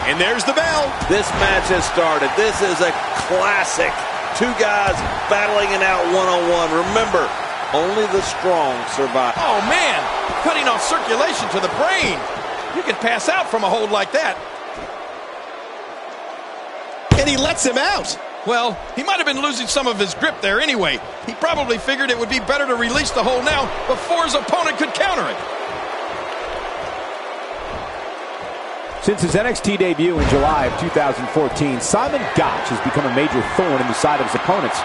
And there's the bell. This match has started. This is a classic. Two guys battling it out one-on-one. Remember, only the strong survive. Oh, man. Cutting off circulation to the brain. You can pass out from a hold like that. And he lets him out. Well, he might have been losing some of his grip there anyway. He probably figured it would be better to release the hold now before his opponent could counter it. Since his NXT debut in July of 2014, Simon Gotch has become a major thorn in the side of his opponents.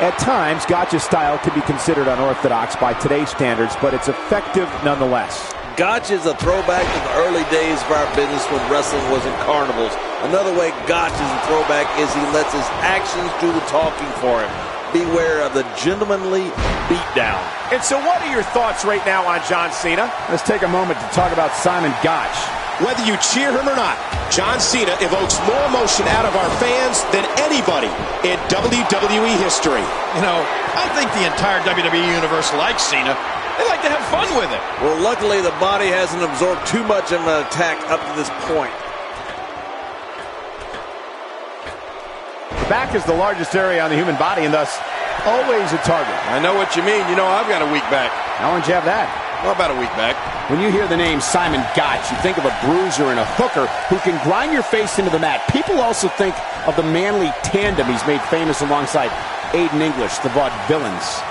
At times, Gotch's style can be considered unorthodox by today's standards, but it's effective nonetheless. Gotch is a throwback to the early days of our business when wrestling was in carnivals. Another way Gotch is a throwback is he lets his actions do the talking for him. Beware of the gentlemanly beatdown. And so what are your thoughts right now on John Cena? Let's take a moment to talk about Simon Gotch. Whether you cheer him or not, John Cena evokes more emotion out of our fans than anybody in WWE history. You know, I think the entire WWE universe likes Cena. They like to have fun with it. Well, luckily the body hasn't absorbed too much of an attack up to this point. The back is the largest area on the human body and thus always a target. I know what you mean. You know, I've got a weak back. How long did you have that? Well, about a week back. When you hear the name Simon Gotch, you think of a bruiser and a hooker who can grind your face into the mat. People also think of the manly tandem he's made famous alongside Aiden English, the Vaudevillains.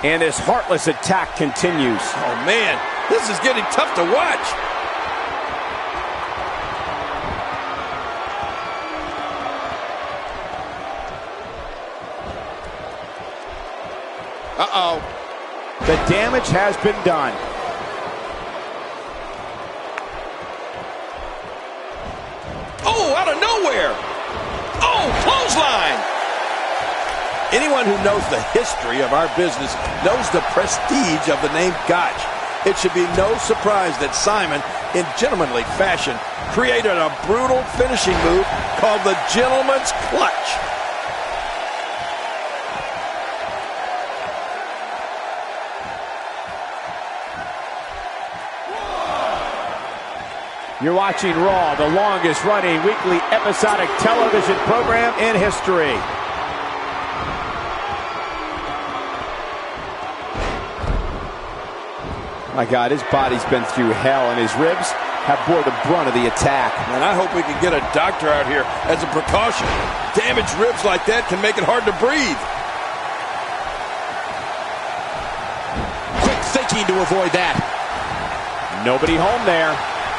And his heartless attack continues. Oh, man, this is getting tough to watch. Uh-oh. The damage has been done. Oh, out of nowhere. Oh, clothesline. Anyone who knows the history of our business knows the prestige of the name Gotch. It should be no surprise that Simon, in gentlemanly fashion, created a brutal finishing move called the Gentleman's Clutch. You're watching Raw, the longest running weekly episodic television program in history. My God, his body's been through hell and his ribs have bore the brunt of the attack. And I hope we can get a doctor out here as a precaution. Damaged ribs like that can make it hard to breathe. Quick thinking to avoid that. Nobody home there.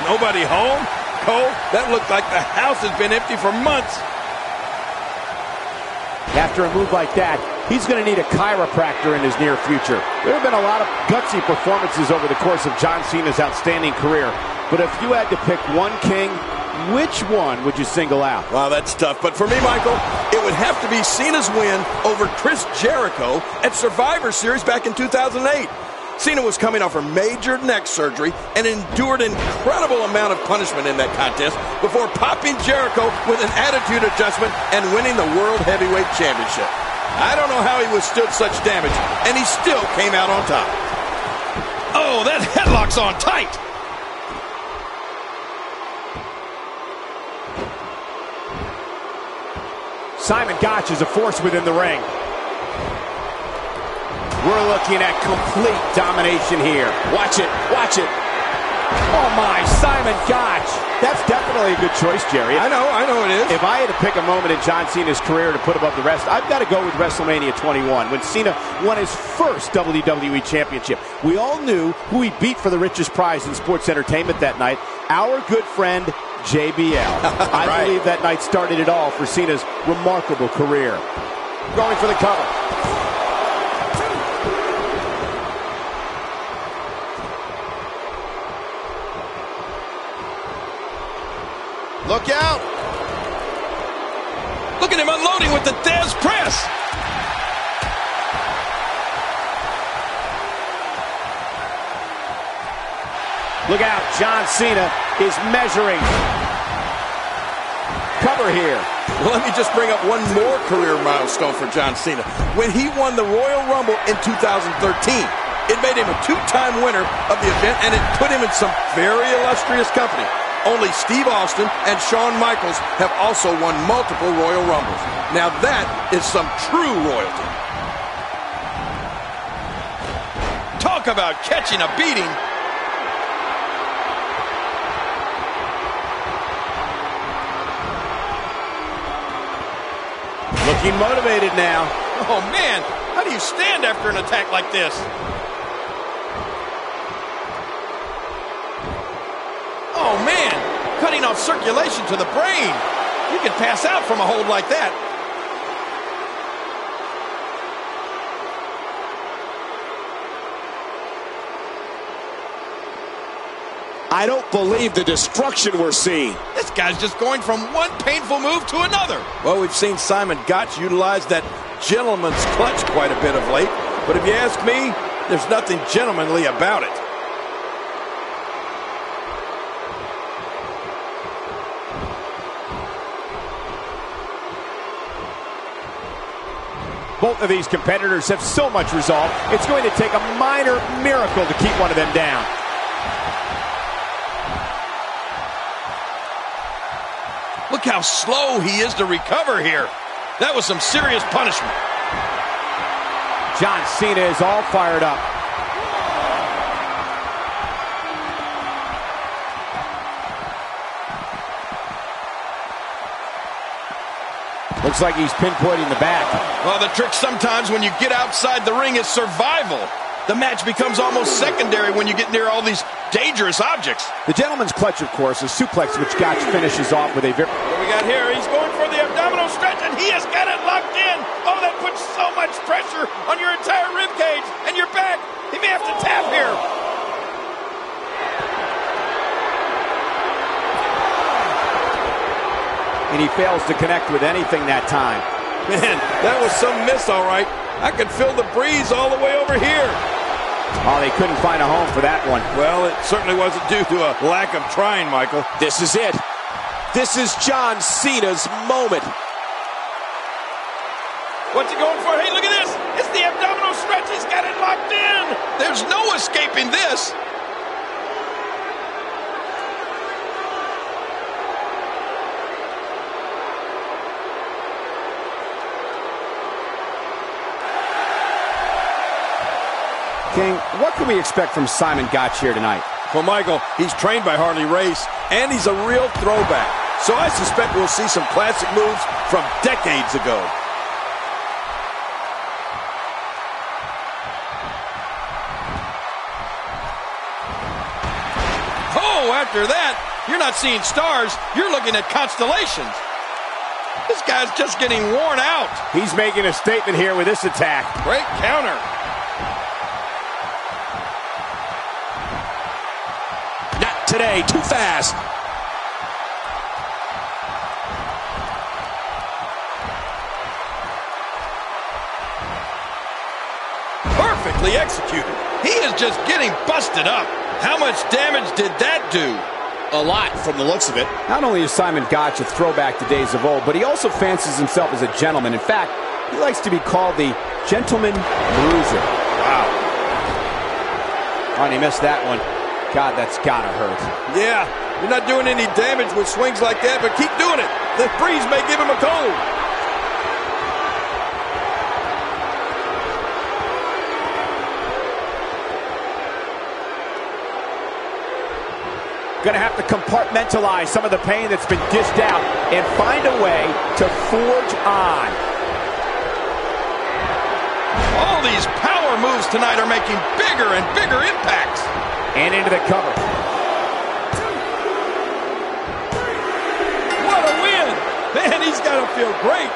Nobody home? Cole, that looked like the house has been empty for months. After a move like that, he's going to need a chiropractor in his near future. There have been a lot of gutsy performances over the course of John Cena's outstanding career. But if you had to pick one king, which one would you single out? Wow, that's tough. But for me, Michael, it would have to be Cena's win over Chris Jericho at Survivor Series back in 2008. Cena was coming off a major neck surgery and endured an incredible amount of punishment in that contest before popping Jericho with an attitude adjustment and winning the World Heavyweight Championship. I don't know how he withstood such damage, and he still came out on top. Oh, that headlock's on tight. Simon Gotch is a force within the ring. We're looking at complete domination here. Watch it, watch it. Oh my, Simon Gotch. That's definitely a good choice, Jerry. I know it is. If I had to pick a moment in John Cena's career to put above the rest, I've got to go with WrestleMania 21, when Cena won his first WWE Championship. We all knew who he beat for the richest prize in sports entertainment that night, our good friend JBL. I believe that night started it all for Cena's remarkable career. Going for the cover. Look out! Look at him unloading with the Dez press! Look out, John Cena is measuring. Cover here. Well, let me just bring up one more career milestone for John Cena. When he won the Royal Rumble in 2013, It made him a two-time winner of the event, and it put him in some very illustrious company. Only Steve Austin and Shawn Michaels have also won multiple Royal Rumbles. Now that is some true royalty. Talk about catching a beating. Looking motivated now. Oh, man. How do you stand after an attack like this? Oh, man. Cutting off circulation to the brain. You can pass out from a hold like that. I don't believe the destruction we're seeing. This guy's just going from one painful move to another. Well, we've seen Simon Gotch utilize that gentleman's clutch quite a bit of late. But if you ask me, there's nothing gentlemanly about it. Both of these competitors have so much resolve, it's going to take a minor miracle to keep one of them down. Look how slow he is to recover here. That was some serious punishment. John Cena is all fired up. Looks like he's pinpointing the back. Well, the trick sometimes when you get outside the ring is survival. The match becomes almost secondary when you get near all these dangerous objects. The gentleman's clutch, of course, is suplex, which Gotch finishes off with a very... What we got here, he's going for the abdominal stretch, and he has got it locked in. Oh, that puts so much pressure on your entire rib cage and your back. He may have to tap here. And he fails to connect with anything that time. Man, that was some miss, all right. I could feel the breeze all the way over here. Oh, they couldn't find a home for that one. Well, it certainly wasn't due to a lack of trying, Michael. This is it. This is John Cena's moment. What's he going for? Hey, look at this. It's the abdominal stretch. He's got it locked in. There's no escaping this. King, what can we expect from Simon Gotch here tonight? Well, Michael, he's trained by Harley Race, and he's a real throwback. So I suspect we'll see some classic moves from decades ago. Oh, after that, you're not seeing stars. You're looking at constellations. This guy's just getting worn out. He's making a statement here with this attack. Great counter. Today, too fast. Perfectly executed. He is just getting busted up. How much damage did that do? A lot from the looks of it. Not only is Simon Gotch a throwback to days of old, but he also fancies himself as a gentleman. In fact, he likes to be called the Gentleman Bruiser. Wow. Oh, and he missed that one. God, that's gotta hurt. Yeah, you're not doing any damage with swings like that, but keep doing it. The breeze may give him a cold. Gonna have to compartmentalize some of the pain that's been dished out and find a way to forge on. All these power moves tonight are making bigger and bigger impacts. And into the cover. What a win! Man, he's got to feel great.